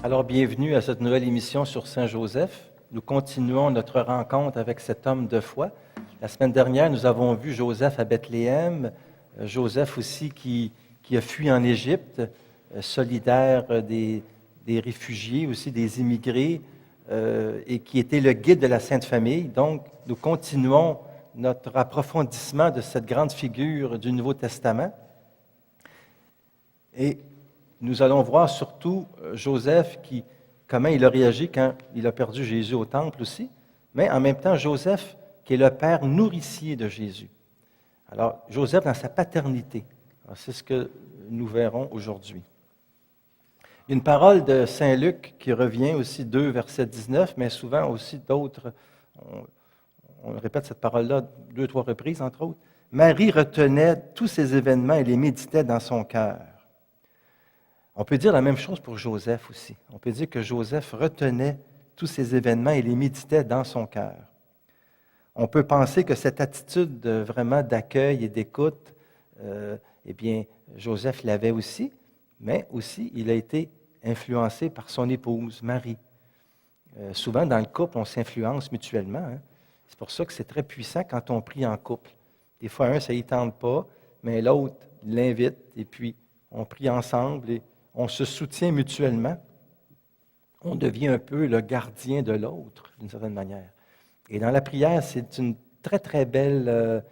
Alors, bienvenue à cette nouvelle émission sur Saint-Joseph. Nous continuons notre rencontre avec cet homme de foi. La semaine dernière, nous avons vu Joseph à Bethléem, Joseph aussi qui a fui en Égypte, solidaire des réfugiés, aussi des immigrés, et qui était le guide de la Sainte Famille. Donc, nous continuons notre approfondissement de cette grande figure du Nouveau Testament. Et nous allons voir surtout Joseph, comment il a réagi quand il a perdu Jésus au temple aussi, mais en même temps Joseph qui est le père nourricier de Jésus. Alors, Joseph dans sa paternité. C'est ce que nous verrons aujourd'hui. Une parole de Saint Luc qui revient aussi 2, verset 19, mais souvent aussi d'autres, on répète cette parole-là 2, 3 reprises, entre autres. Marie retenait tous ces événements et les méditait dans son cœur. On peut dire la même chose pour Joseph aussi. On peut dire que Joseph retenait tous ces événements et les méditait dans son cœur. On peut penser que cette attitude vraiment d'accueil et d'écoute, eh bien, Joseph l'avait aussi, mais aussi il a été influencé par son épouse, Marie. Souvent, dans le couple, on s'influence mutuellement. Hein. C'est pour ça que c'est très puissant quand on prie en couple. Des fois, un, ça ne y tente pas, mais l'autre l'invite, et puis on prie ensemble, et on se soutient mutuellement. On devient un peu le gardien de l'autre, d'une certaine manière. Et dans la prière, c'est une très, très belle...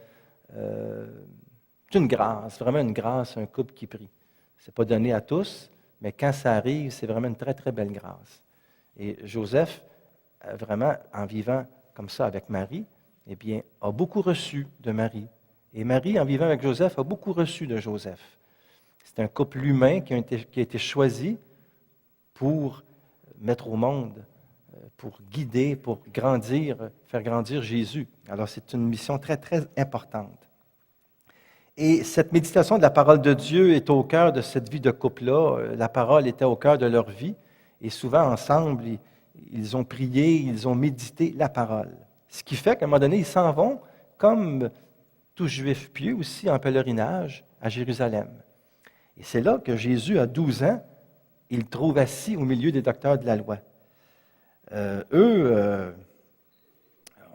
c'est une grâce, vraiment une grâce, un couple qui prie. Ce n'est pas donné à tous, mais quand ça arrive, c'est vraiment une très, très belle grâce. Et Joseph, vraiment, en vivant comme ça avec Marie, eh bien, a beaucoup reçu de Marie. Et Marie, en vivant avec Joseph, a beaucoup reçu de Joseph. C'est un couple humain qui a été choisi pour mettre au monde, pour guider, pour grandir, faire grandir Jésus. Alors, c'est une mission très, très importante. Et cette méditation de la parole de Dieu est au cœur de cette vie de couple-là. La parole était au cœur de leur vie. Et souvent, ensemble, ils ont prié, ils ont médité la parole. Ce qui fait qu'à un moment donné, ils s'en vont, comme tout juif pieux aussi, en pèlerinage à Jérusalem. Et c'est là que Jésus, à 12 ans, il trouve assis au milieu des docteurs de la loi.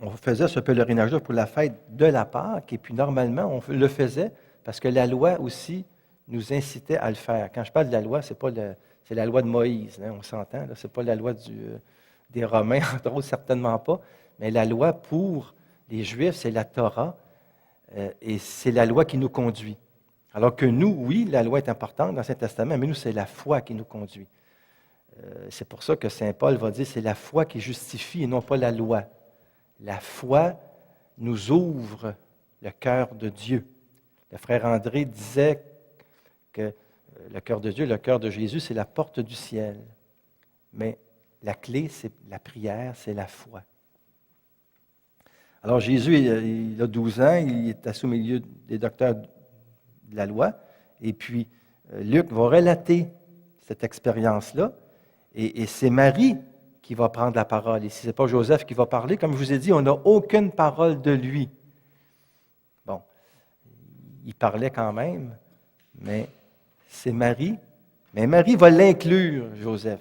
On faisait ce pèlerinage-là pour la fête de la Pâque, et puis normalement, on le faisait parce que la loi aussi nous incitait à le faire. Quand je parle de la loi, c'est la loi de Moïse, hein, on s'entend, ce n'est pas la loi des Romains, entre autres, certainement pas, mais la loi pour les Juifs, c'est la Torah, et c'est la loi qui nous conduit. Alors que nous, oui, la loi est importante dans l'Ancien Testament, mais nous, c'est la foi qui nous conduit. C'est pour ça que Saint Paul va dire que c'est la foi qui justifie et non pas la loi. La foi nous ouvre le cœur de Dieu. Le frère André disait que le cœur de Dieu, le cœur de Jésus, c'est la porte du ciel. Mais la clé, c'est la prière, c'est la foi. Alors Jésus, il a 12 ans, il est assis au milieu des docteurs de la loi. Et puis, Luc va relater cette expérience-là. Et c'est Marie qui va prendre la parole. Et si ce n'est pas Joseph qui va parler, comme je vous ai dit, on n'a aucune parole de lui. Bon, il parlait quand même, mais c'est Marie. Mais Marie va l'inclure, Joseph.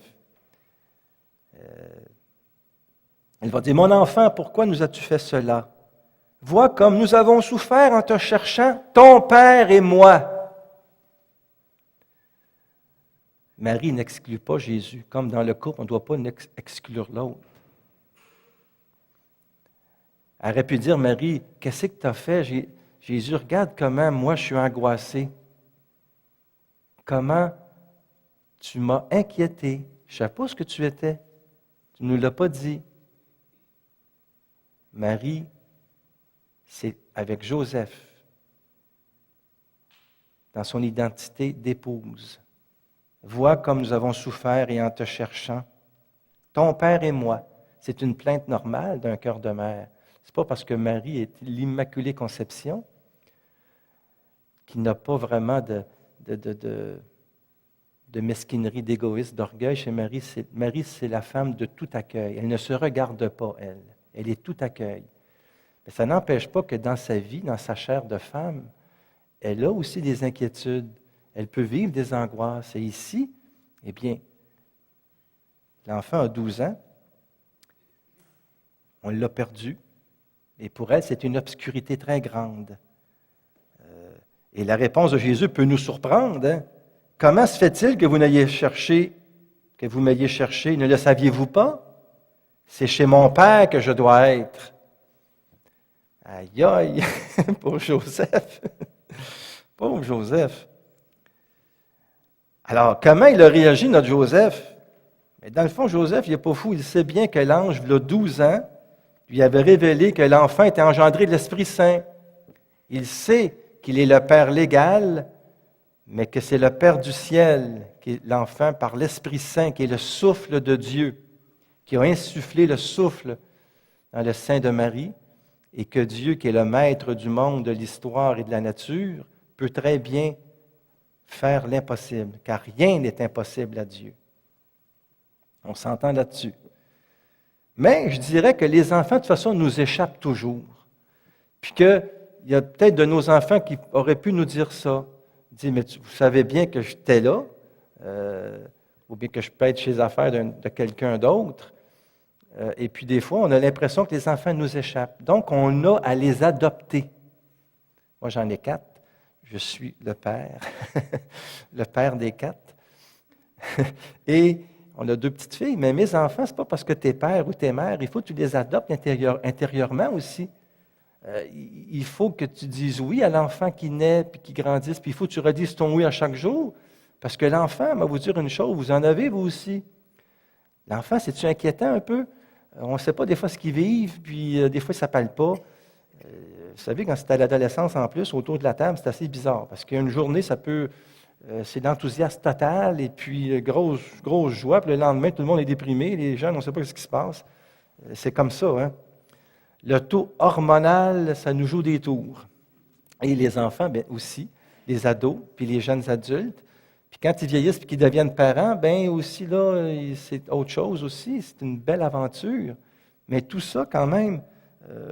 Elle va dire, « Mon enfant, pourquoi nous as-tu fait cela? Vois comme nous avons souffert en te cherchant, ton père et moi. » Marie n'exclut pas Jésus. Comme dans le couple, on ne doit pas exclure l'autre. Elle aurait pu dire, Marie, qu'est-ce que tu as fait? Jésus, regarde comment moi je suis angoissé. Comment tu m'as inquiété. Je ne sais pas ce que tu étais. Tu ne nous l'as pas dit. Marie, c'est avec Joseph, dans son identité d'épouse. Vois comme nous avons souffert et en te cherchant. Ton père et moi. C'est une plainte normale d'un cœur de mère. Ce n'est pas parce que Marie est l'Immaculée Conception qu'il n'a pas vraiment de mesquinerie, d'égoïsme, d'orgueil chez Marie. Marie, c'est la femme de tout accueil. Elle ne se regarde pas, elle. Elle est tout accueil. Mais ça n'empêche pas que dans sa vie, dans sa chair de femme, elle a aussi des inquiétudes. Elle peut vivre des angoisses. Et ici, eh bien, L'enfant a 12 ans. On l'a perdu. Et pour elle, c'est une obscurité très grande. Et la réponse de Jésus peut nous surprendre. Hein? Comment se fait-il que vous m'ayez cherché, ne le saviez-vous pas? C'est chez mon Père que je dois être. Aïe, aïe, pauvre Joseph. Pauvre Joseph. Alors, comment il a réagi, notre Joseph? Mais dans le fond, Joseph, il n'est pas fou. Il sait bien que l'ange, il a 12 ans, lui avait révélé que l'enfant était engendré de l'Esprit Saint. Il sait qu'il est le Père légal, mais que c'est le Père du ciel, qui est l'enfant par l'Esprit Saint, qui est le souffle de Dieu, qui a insufflé le souffle dans le sein de Marie, et que Dieu, qui est le maître du monde, de l'histoire et de la nature, peut très bien faire l'impossible, car rien n'est impossible à Dieu. On s'entend là-dessus. Mais je dirais que les enfants, de toute façon, nous échappent toujours. Puis qu'il y a peut-être de nos enfants qui auraient pu nous dire ça. Dire, mais vous savez bien que j'étais là, ou bien que je peux être chez les affaires de quelqu'un d'autre. Et puis des fois, on a l'impression que les enfants nous échappent. Donc, on a à les adopter. Moi, j'en ai 4. Je suis le père, le père des 4. Et on a 2 petites filles, mais mes enfants, ce n'est pas parce que tu es père ou tu es mère, il faut que tu les adoptes intérieurement aussi. Il faut que tu dises oui à l'enfant qui naît puis qui grandisse, puis il faut que tu redises ton oui à chaque jour, parce que l'enfant, va vous dire une chose, vous en avez vous aussi. L'enfant, c'est-tu inquiétant un peu? On ne sait pas des fois ce qu'ils vivent, puis des fois, ça ne parle pas. Vous savez, quand c'est à l'adolescence en plus, autour de la table, c'est assez bizarre, parce qu'une journée, c'est l'enthousiasme total, et puis grosse joie, puis le lendemain, tout le monde est déprimé, les gens, on ne sait pas ce qui se passe. C'est comme ça, hein? Le taux hormonal, ça nous joue des tours. Et les enfants, bien aussi, les ados, puis les jeunes adultes. Puis quand ils vieillissent et qu'ils deviennent parents, bien aussi, là, c'est autre chose aussi. C'est une belle aventure. Mais tout ça, quand même,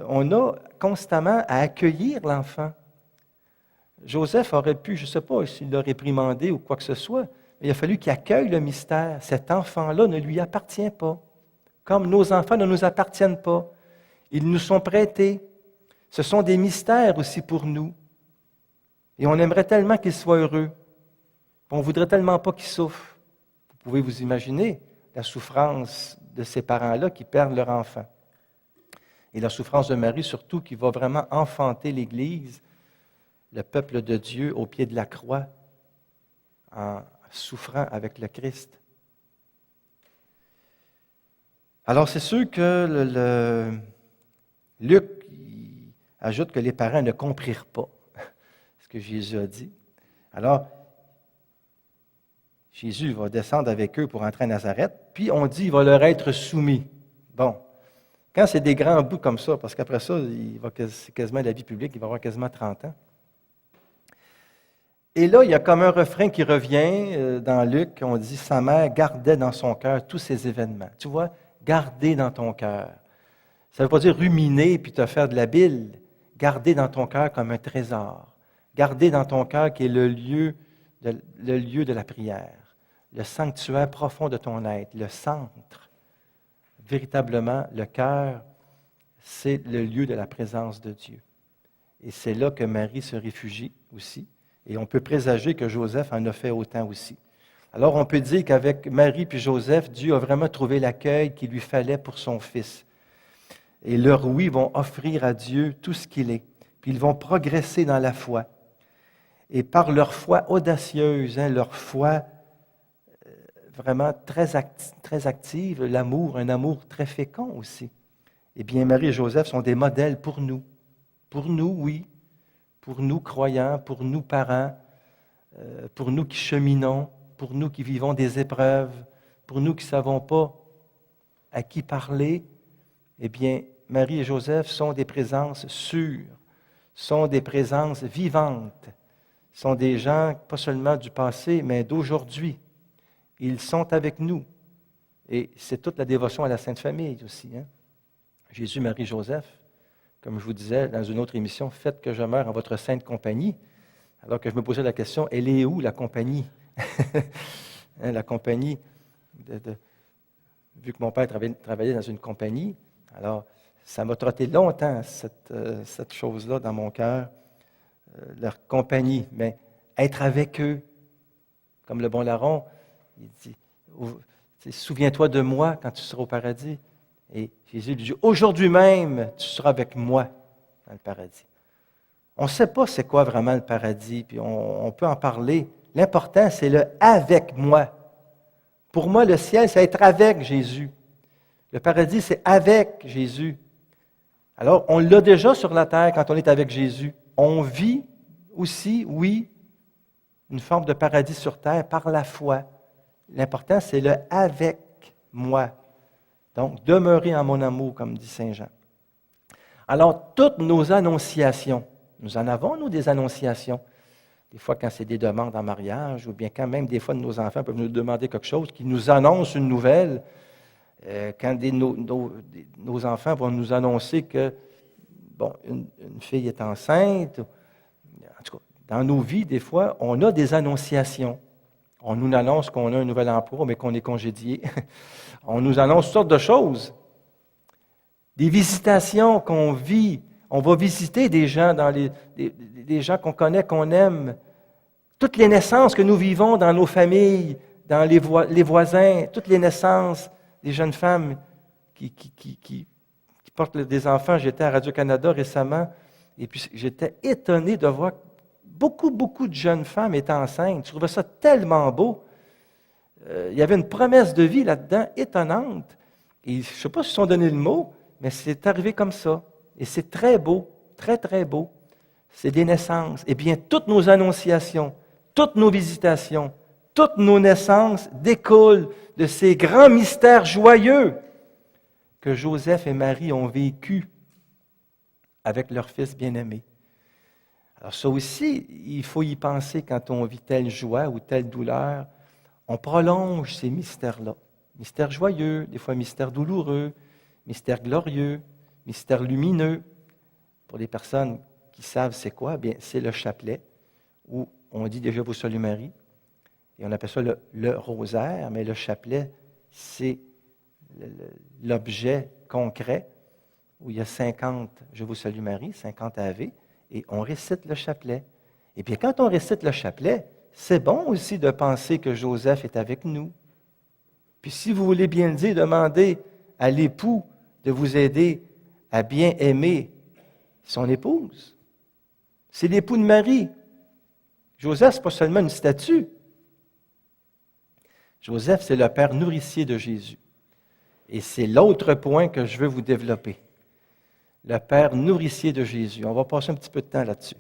on a constamment à accueillir l'enfant. Joseph aurait pu, je ne sais pas s'il l'a réprimandé ou quoi que ce soit, mais il a fallu qu'il accueille le mystère. Cet enfant-là ne lui appartient pas. Comme nos enfants ne nous appartiennent pas. Ils nous sont prêtés. Ce sont des mystères aussi pour nous. Et on aimerait tellement qu'ils soient heureux. On ne voudrait tellement pas qu'ils souffrent. Vous pouvez vous imaginer la souffrance de ces parents-là qui perdent leur enfant. Et la souffrance de Marie, surtout, qui va vraiment enfanter l'Église, le peuple de Dieu au pied de la croix, en souffrant avec le Christ. Alors, c'est sûr que Luc ajoute que les parents ne comprirent pas ce que Jésus a dit. Alors, Jésus va descendre avec eux pour entrer à Nazareth, puis on dit qu'il va leur être soumis. Bon, quand c'est des grands bouts comme ça, parce qu'après ça, c'est quasiment la vie publique, il va avoir quasiment 30 ans. Et là, il y a comme un refrain qui revient dans Luc, on dit « Sa mère gardait dans son cœur tous ces événements. » Tu vois, garder dans ton cœur. Ça ne veut pas dire ruminer puis te faire de la bile. Garder dans ton cœur comme un trésor. Garder dans ton cœur qui est le lieu de la prière, le sanctuaire profond de ton être, le centre. Véritablement, le cœur, c'est le lieu de la présence de Dieu. Et c'est là que Marie se réfugie aussi. Et on peut présager que Joseph en a fait autant aussi. Alors, on peut dire qu'avec Marie puis Joseph, Dieu a vraiment trouvé l'accueil qu'il lui fallait pour son fils. Et leurs oui vont offrir à Dieu tout ce qu'il est. Puis ils vont progresser dans la foi. Et par leur foi audacieuse, leur foi vraiment très active, l'amour, un amour très fécond aussi. Eh bien, Marie et Joseph sont des modèles pour nous. Pour nous, oui. Pour nous croyants, pour nous parents, pour nous qui cheminons, pour nous qui vivons des épreuves, pour nous qui ne savons pas à qui parler. Eh bien, Marie et Joseph sont des présences sûres, sont des présences vivantes, sont des gens pas seulement du passé, mais d'aujourd'hui. Ils sont avec nous. Et c'est toute la dévotion à la Sainte Famille aussi. Hein? Jésus, Marie, Joseph, comme je vous disais dans une autre émission, faites que je meure en votre sainte compagnie. Alors que je me posais la question, elle est où la compagnie? Hein, la compagnie vu que mon père travaillait dans une compagnie, alors ça m'a trotté longtemps, cette chose-là dans mon cœur, leur compagnie, mais être avec eux, comme le bon larron, il dit, souviens-toi de moi quand tu seras au paradis. Et Jésus lui dit, aujourd'hui même, tu seras avec moi dans le paradis. On ne sait pas c'est quoi vraiment le paradis, puis on peut en parler. L'important, c'est le « avec moi ». Pour moi, le ciel, c'est être avec Jésus. Le paradis, c'est avec Jésus. Alors, on l'a déjà sur la terre quand on est avec Jésus. On vit aussi, oui, une forme de paradis sur terre par la foi. L'important, c'est le « avec moi ». Donc, demeurer en mon amour, comme dit Saint Jean. Alors, toutes nos annonciations, nous en avons, nous, des annonciations. Des fois, quand c'est des demandes en mariage, ou bien quand même, des fois, nos enfants peuvent nous demander quelque chose qui nous annonce une nouvelle. Quand nos enfants vont nous annoncer que, bon, une fille est enceinte. En tout cas, dans nos vies, des fois, on a des annonciations. On nous annonce qu'on a un nouvel emploi, mais qu'on est congédié. On nous annonce toutes sortes de choses. Des visitations qu'on vit. On va visiter des gens, des gens qu'on connaît, qu'on aime. Toutes les naissances que nous vivons dans nos familles, dans les voisins, toutes les naissances des jeunes femmes qui portent des enfants. J'étais à Radio-Canada récemment et puis j'étais étonné de voir beaucoup de jeunes femmes étaient enceintes. Je trouvais ça tellement beau. Il y avait une promesse de vie là-dedans étonnante. Et je ne sais pas s'ils se sont donné le mot, mais c'est arrivé comme ça. Et c'est très beau, très beau. C'est des naissances. Eh bien, toutes nos annonciations, toutes nos visitations, toutes nos naissances découlent de ces grands mystères joyeux que Joseph et Marie ont vécus avec leur fils bien-aimé. Alors ça aussi, il faut y penser quand on vit telle joie ou telle douleur. On prolonge ces mystères-là. Mystères joyeux, des fois mystères douloureux, mystères glorieux, mystères lumineux. Pour les personnes qui savent c'est quoi, bien c'est le chapelet, où on dit déjà vous salue Marie, et on appelle ça le rosaire, mais le chapelet, c'est l'objet concret, où il y a 50 je vous salue Marie, 50 Ave, et on récite le chapelet. Et bien quand on récite le chapelet, c'est bon aussi de penser que Joseph est avec nous. Puis si vous voulez bien le dire, demandez à l'époux de vous aider à bien aimer son épouse. C'est l'époux de Marie. Joseph, ce n'est pas seulement une statue. Joseph, c'est le père nourricier de Jésus. Et c'est l'autre point que je veux vous développer. Le père nourricier de Jésus. On va passer un petit peu de temps là-dessus.